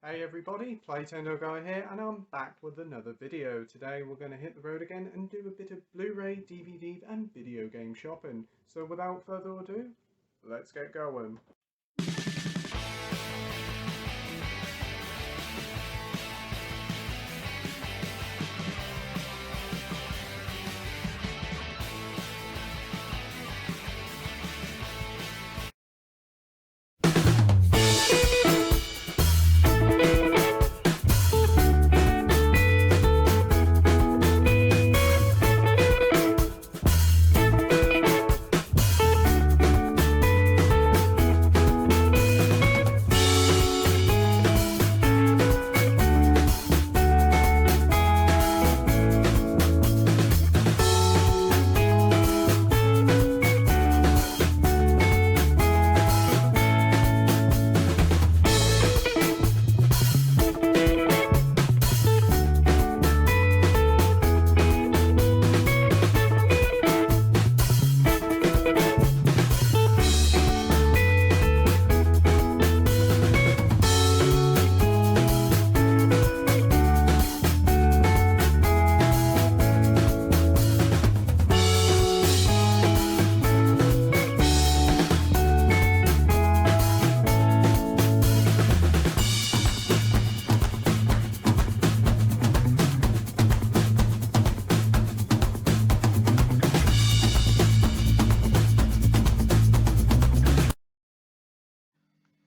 Hey everybody, Playtendoguy here, and I'm back with another video. Today we're going to hit the road again and do a bit of Blu-ray, DVD and video game shopping. So without further ado, let's get going.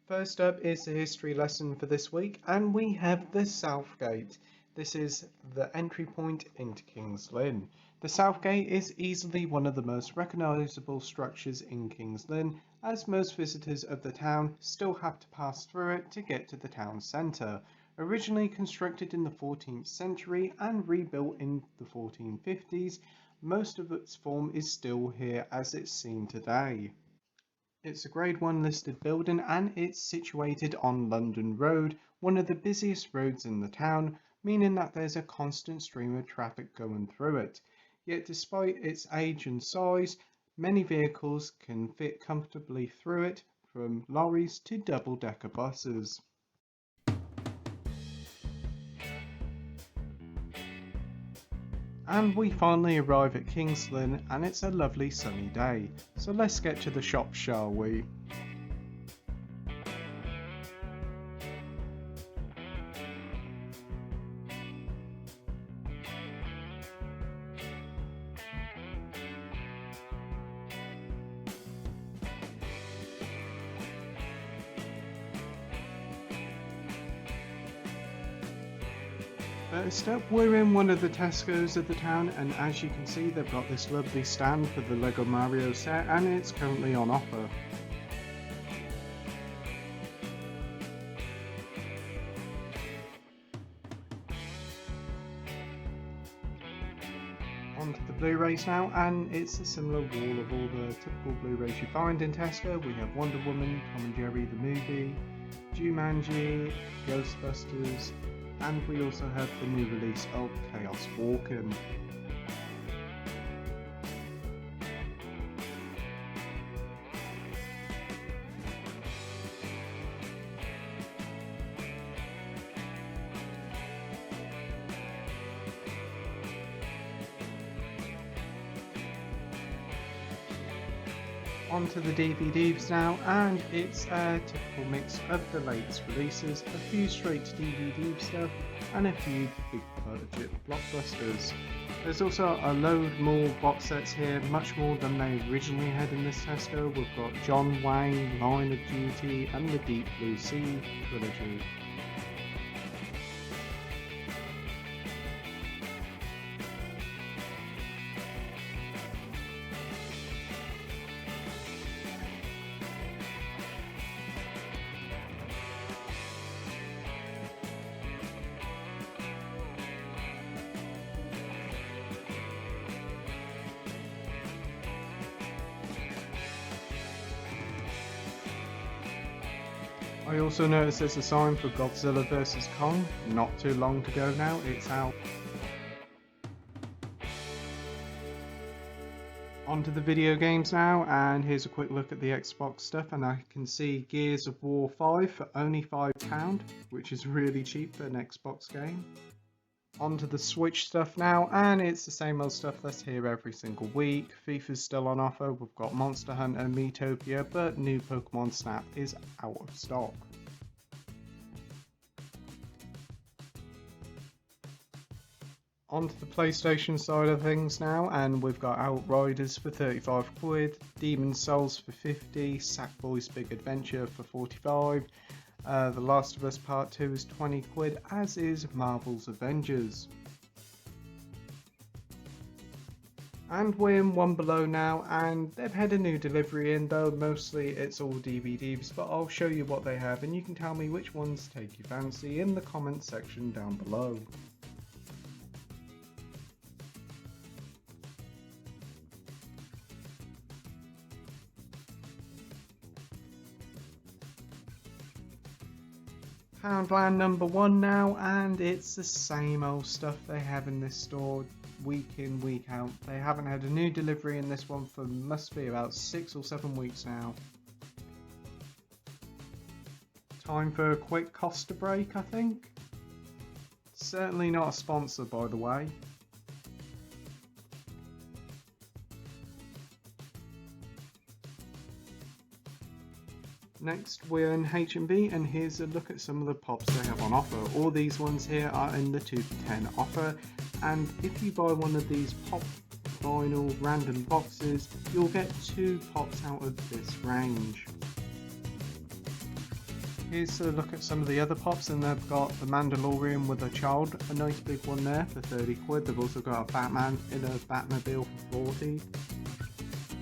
First up is the history lesson for this week, and we have the South Gate. This is the entry point into King's Lynn. The South Gate is easily one of the most recognisable structures in King's Lynn, as most visitors of the town still have to pass through it to get to the town centre. Originally constructed in the 14th century and rebuilt in the 1450s, most of its form is still here as it's seen today. It's a Grade 1 listed building and it's situated on London Road, one of the busiest roads in the town, meaning that there's a constant stream of traffic going through it. Yet despite its age and size, many vehicles can fit comfortably through it, from lorries to double-decker buses. And we finally arrive at King's Lynn and it's a lovely sunny day. So let's get to the shop, shall we? First up, we're in one of the Tesco's of the town, and as you can see they've got this lovely stand for the Lego Mario set and it's currently on offer. On to the Blu-rays now, and it's a similar wall of all the typical Blu-rays you find in Tesco. We have Wonder Woman, Tom and Jerry the movie, Jumanji, Ghostbusters, and we also have the new release of Chaos Walking. Onto the DVDs now, and it's a typical mix of the latest releases, a few straight to DVD stuff and a few big budget blockbusters. There's also a load more box sets here, much more than they originally had in this Tesco. We've got John Wayne, Line of Duty and the Deep Blue Sea trilogy. I also noticed there's a sign for Godzilla vs Kong. Not too long to go now, it's out. Onto the video games now, and here's a quick look at the Xbox stuff, and I can see Gears of War 5 for only £5, which is really cheap for an Xbox game. Onto the Switch stuff now, and it's the same old stuff that's here every single week. FIFA's still on offer, we've got Monster Hunter and Miitopia, but new Pokemon Snap is out of stock. Onto the PlayStation side of things now, and we've got Outriders for 35 quid, Demon's Souls for 50, Sackboy's Big Adventure for 45, The Last of Us Part 2 is 20 quid, as is Marvel's Avengers. And we're in One Below now, and they've had a new delivery in, though mostly it's all DVDs, but I'll show you what they have and you can tell me which ones take your fancy in the comments section down below. Poundland number 1 now, and it's the same old stuff they have in this store week in, week out. They haven't had a new delivery in this one for must be about 6 or 7 weeks now. Time for a quick Costa break, I think. Certainly not a sponsor, by the way. Next we're in H&B, and here's a look at some of the pops they have on offer. All these ones here are in the 2 for 10 offer, and if you buy one of these pop vinyl random boxes, you'll get 2 pops out of this range. Here's a look at some of the other pops, and they've got the Mandalorian with a child, a nice big one there for 30 quid. They've also got a Batman in a Batmobile for 40.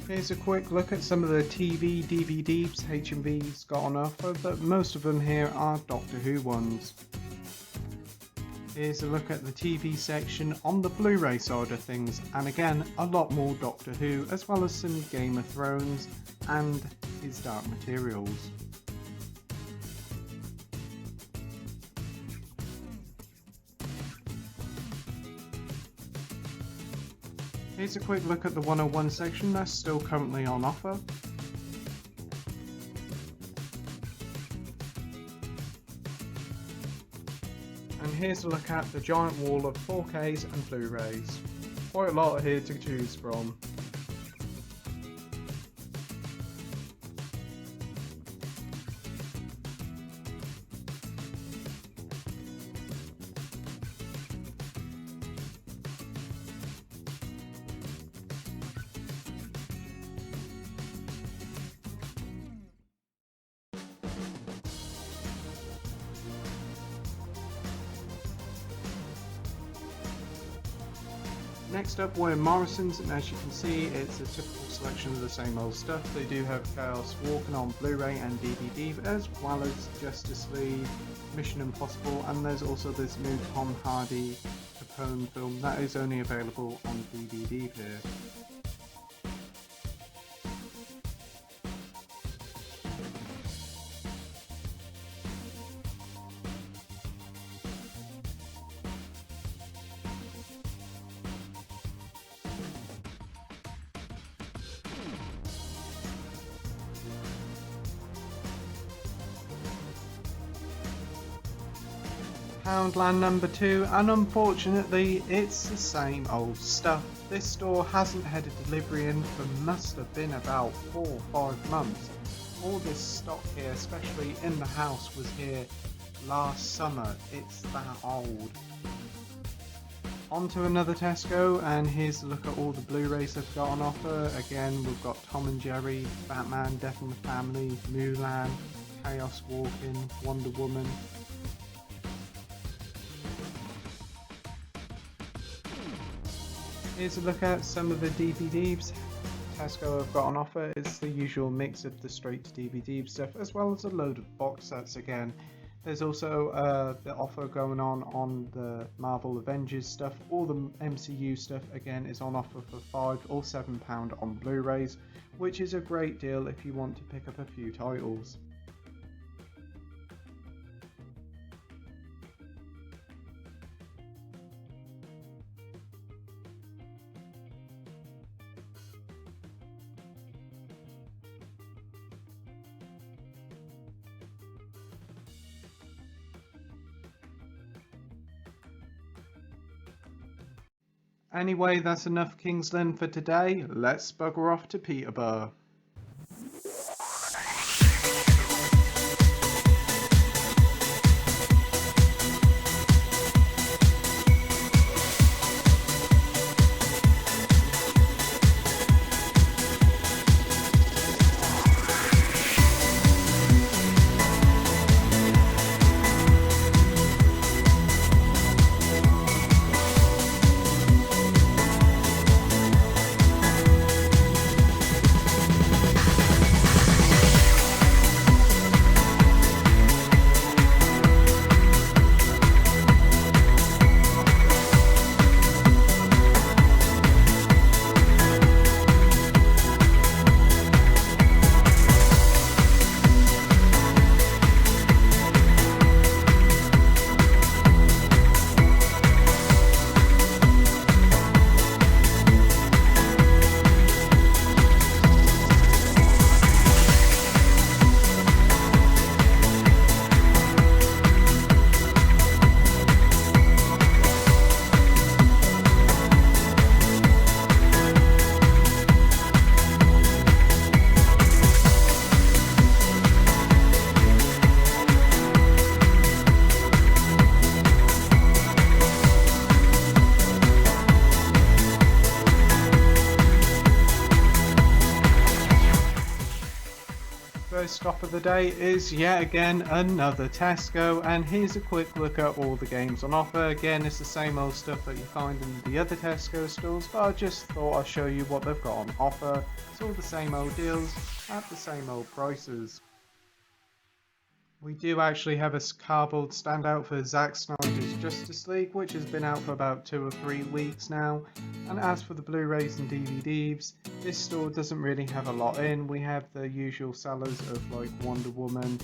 Here's a quick look at some of the TV DVDs H&B's got on offer, but most of them here are Doctor Who ones. Here's a look at the TV section on the Blu-ray side of things, and again a lot more Doctor Who, as well as some Game of Thrones and His Dark Materials. Here's a quick look at the 101 section that's still currently on offer. And here's a look at the giant wall of 4Ks and Blu-rays. Quite a lot here to choose from. Next up we're in Morrison's, and as you can see it's a typical selection of the same old stuff. They do have Chaos Walking on Blu-ray and DVD, as well as Justice League, Mission Impossible, and there's also this new Tom Hardy Capone film that is only available on DVD here. Poundland number 2, and unfortunately it's the same old stuff. This store hasn't had a delivery in for must have been about 4 or 5 months. All this stock here, especially in the house, was here last summer. It's that old. On to another Tesco, and here's a look at all the Blu-rays they've got on offer. Again, we've got Tom and Jerry, Batman, Death in the Family, Mulan, Chaos Walking, Wonder Woman. Here's a look at some of the DVDs Tesco have got on offer. It's the usual mix of the straight to DVD stuff, as well as a load of box sets again. There's also the offer going on the Marvel Avengers stuff. All the MCU stuff again is on offer for £5 or £7 on Blu-rays, which is a great deal if you want to pick up a few titles. Anyway, that's enough Kingsland for today. Let's bugger off to Peterborough. First stop of the day is yet again another Tesco, and here's a quick look at all the games on offer. Again, it's the same old stuff that you find in the other Tesco stores, but I just thought I'd show you what they've got on offer. It's all the same old deals at the same old prices. We do actually have a cardboard standout for Zack Snyder's Justice League, which has been out for about 2 or 3 weeks now. And as for the Blu-rays and DVDs, this store doesn't really have a lot in. We have the usual sellers of like Wonder Woman,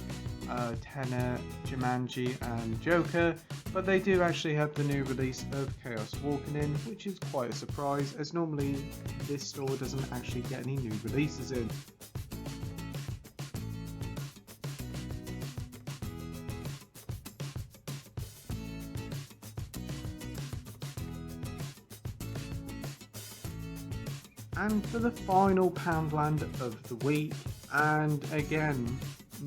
Tenet, Jumanji and Joker, but they do actually have the new release of Chaos Walking In, which is quite a surprise, as normally this store doesn't actually get any new releases in. And for the final Poundland of the week, and again,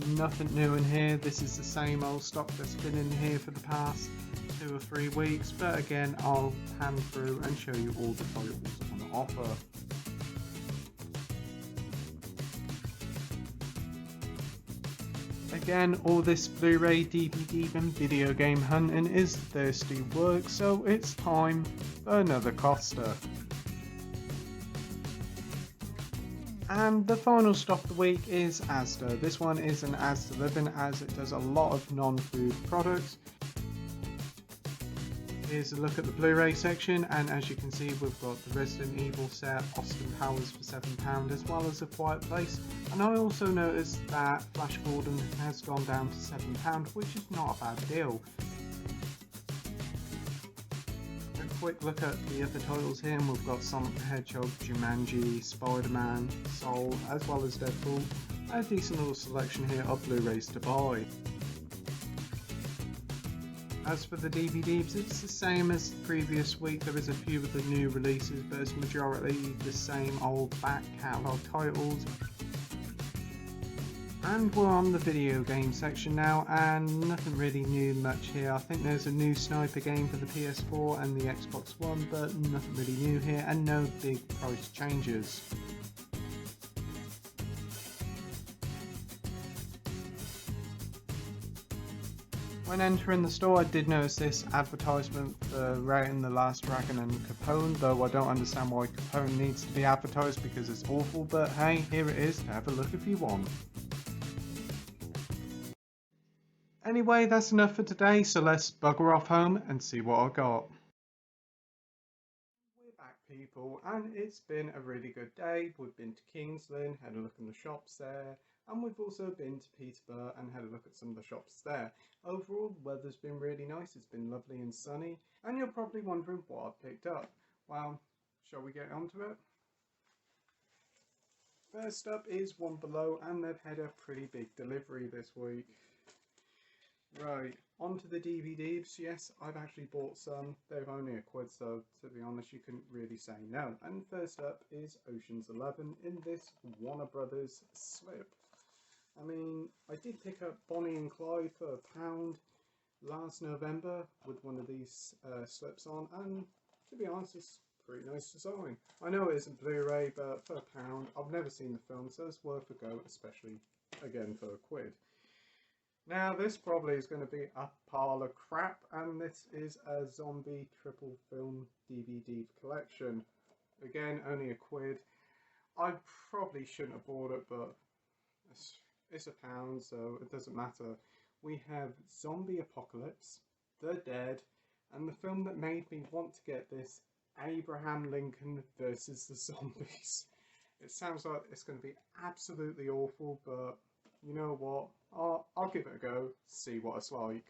nothing new in here. This is the same old stock that's been in here for the past 2 or 3 weeks, but again, I'll pan through and show you all the titles on offer. Again, all this Blu-ray, DVD and video game hunting is thirsty work, so it's time for another Costa. And the final stop of the week is Asda. This one is an Asda Living, as it does a lot of non-food products. Here's a look at the Blu-ray section, and as you can see, we've got the Resident Evil set, Austin Powers for £7, as well as A Quiet Place. And I also noticed that Flash Gordon has gone down to £7, which is not a bad deal. Quick look at the other titles here, and we've got Sonic the Hedgehog, Jumanji, Spider-Man, Soul, as well as Deadpool. A decent little selection here of Blu-rays to buy. As for the DVDs, it's the same as the previous week. There is a few of the new releases, but it's majority the same old back catalogue titles. And we're on the video game section now, and nothing really new much here. I think there's a new sniper game for the PS4 and the Xbox One, but nothing really new here, and no big price changes. When entering the store, I did notice this advertisement for Rating the Last Dragon and Capone, though I don't understand why Capone needs to be advertised because it's awful, but hey, here it is to have a look if you want. Anyway, that's enough for today, so let's bugger off home and see what I got. We're back, people, and it's been a really good day. We've been to King's Lynn, had a look in the shops there, and we've also been to Peterborough and had a look at some of the shops there. Overall, the weather's been really nice. It's been lovely and sunny, and you're probably wondering what I've picked up. Well, shall we get onto it? First up is One Below, and they've had a pretty big delivery this week. Right, On to the DVDs. Yes, I've actually bought some. They're only a quid, so to be honest, you couldn't really say no. And first up is Ocean's 11 in this Warner Brothers slip. I mean, I did pick up Bonnie and Clyde for £1 last November with one of these slips on, and to be honest, it's pretty nice design. I know it isn't Blu-ray, but for £1, I've never seen the film, so it's worth a go, especially again for a quid. Now this probably is going to be a pile of crap, and this is a zombie triple film DVD collection. Again, only a quid. I probably shouldn't have bought it, but it's £1, so it doesn't matter. We have Zombie Apocalypse, The Dead, and the film that made me want to get this, Abraham Lincoln versus the Zombies. It sounds like it's going to be absolutely awful, but you know what? I'll give it a go, see what it's like.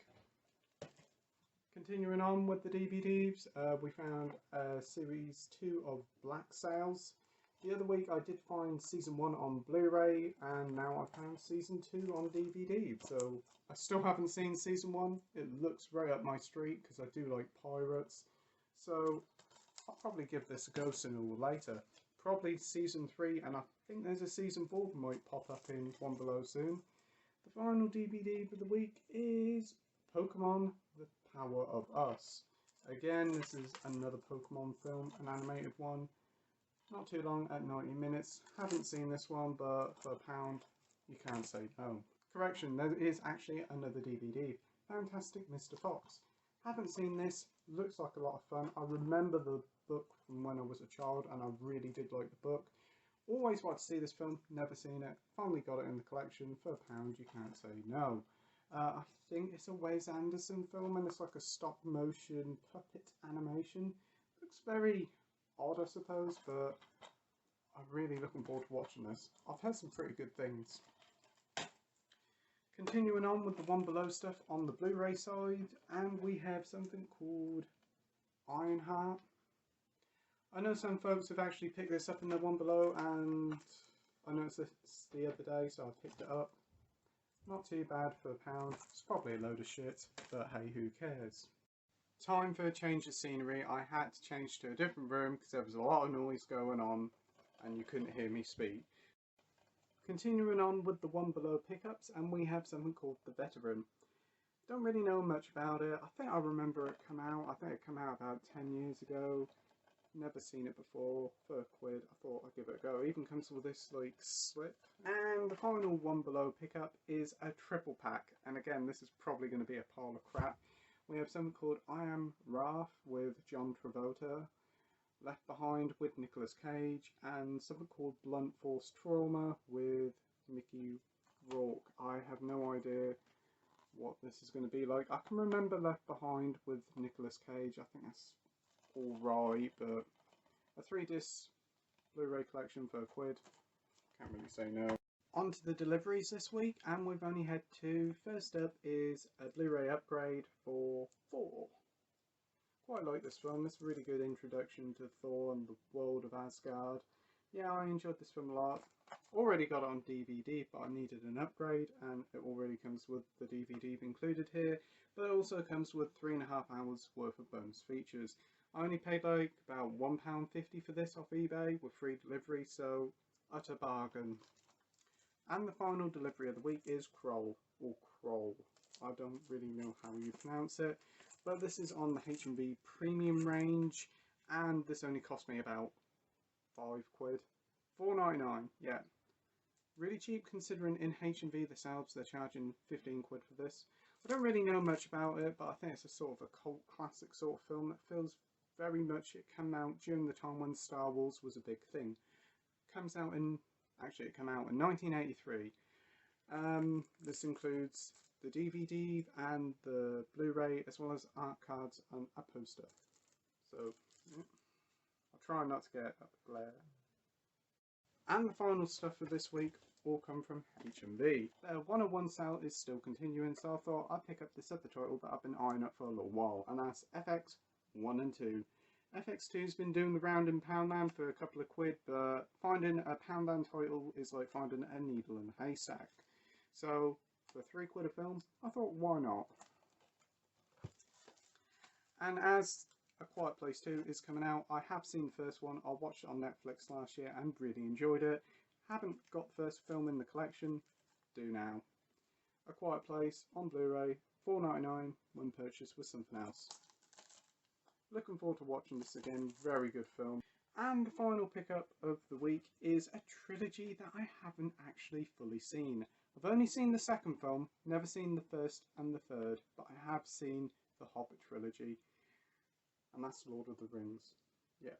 Continuing on with the DVDs, we found Series 2 of Black Sails. The other week I did find Season 1 on Blu-ray, and now I found Season 2 on DVD. So I still haven't seen Season 1. It looks right up my street because I do like pirates. So I'll probably give this a go sooner or later. Probably Season 3, and I think there's a Season 4 that might pop up in One Below soon. The final DVD for the week is Pokemon The Power of Us. Again, this is another Pokemon film, an animated one. Not too long, at 90 minutes. Haven't seen this one, but for £1, you can't say no. Correction, there is actually another DVD. Fantastic Mr. Fox. Haven't seen this, looks like a lot of fun. I remember the book from when I was a child, and I really did like the book. Always wanted to see this film, never seen it. Finally got it in the collection for £1, you can't say no. I think it's a Wes Anderson film, and it's like a stop motion puppet animation. Looks very odd, I suppose, but I'm really looking forward to watching this. I've heard some pretty good things. Continuing on with the One Below stuff on the Blu-ray side, and we have something called Ironheart. I know some folks have actually picked this up in the One Below, and I noticed this the other day, so I picked it up. Not too bad for £1. It's probably a load of shit, but hey, who cares? Time for a change of scenery. I had to change to a different room because there was a lot of noise going on and you couldn't hear me speak. Continuing on with the One Below pickups, and we have something called The Veteran. Don't really know much about it. I think I remember it come out. I think it came out about 10 years ago. Never seen it before. For £1, I thought I'd give it a go. It even comes with this like slip. And the final One Below pickup is a triple pack. And again, this is probably going to be a pile of crap. We have something called I Am Wrath with John Travolta, Left Behind with Nicolas Cage, and something called Blunt Force Trauma with Mickey Rourke. I have no idea what this is going to be like. I can remember Left Behind with Nicolas Cage. I think that's alright, but a 3-disc Blu-ray collection for £1. Can't really say no. On to the deliveries this week, and we've only had 2. First up is a Blu-ray upgrade for Thor. Quite like this film. It's a really good introduction to Thor and the world of Asgard. Yeah, I enjoyed this film a lot. Already got it on DVD, but I needed an upgrade, and it already comes with the DVD included here, but it also comes with 3.5 hours worth of bonus features. I only paid like about £1.50 for this off eBay with free delivery, so utter bargain. And the final delivery of the week is Kroll, or Kroll. I don't really know how you pronounce it, but this is on the H&B premium range, and this only cost me about £5. £4.99, yeah. Really cheap considering in H&B themselves they're charging £15 for this. I don't really know much about it, but I think it's a sort of a cult classic sort of film that feels very much it came out during the time when Star Wars was a big thing. It came out in 1983. This includes the DVD and the Blu-ray, as well as art cards and a poster. So yeah. I'll try not to get a glare. And the final stuff for this week all come from H&B. Their 101 sale is still continuing, so I thought I'd pick up the subtitle that I've been eyeing up for a little while, and that's FX 1 and 2. FX2's been doing the round in Poundland for a couple of £, but finding a Poundland title is like finding a needle in a haystack. So for £3 a film, I thought why not? And as A Quiet Place 2 is coming out, I have seen the first one. I watched it on Netflix last year and really enjoyed it. Haven't got the first film in the collection, do now. A Quiet Place on Blu-ray, $4.99 when purchased with something else. Looking forward to watching this again, very good film. And the final pickup of the week is a trilogy that I haven't actually fully seen. I've only seen the second film, never seen the first and the third, but I have seen the Hobbit trilogy, and that's Lord of the Rings. Yeah,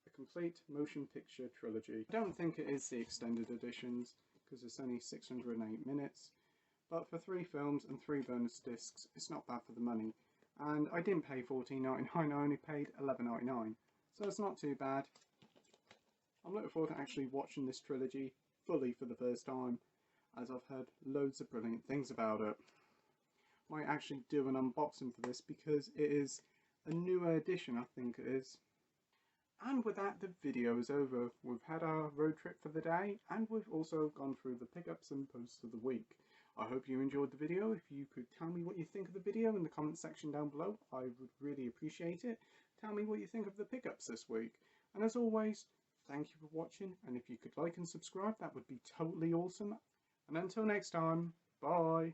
a complete motion picture trilogy. I don't think it is the extended editions, because it's only 608 minutes, but for 3 films and 3 bonus discs, it's not bad for the money. And I didn't pay $14.99, I only paid $11.99. So it's not too bad. I'm looking forward to actually watching this trilogy fully for the first time, as I've heard loads of brilliant things about it. Might actually do an unboxing for this because it is a newer edition, I think it is. And with that, the video is over. We've had our road trip for the day, and we've also gone through the pickups and posts of the week. I hope you enjoyed the video. If you could tell me what you think of the video in the comment section down below, I would really appreciate it. Tell me what you think of the pickups this week. And as always, thank you for watching, and if you could like and subscribe, that would be totally awesome. And until next time, bye!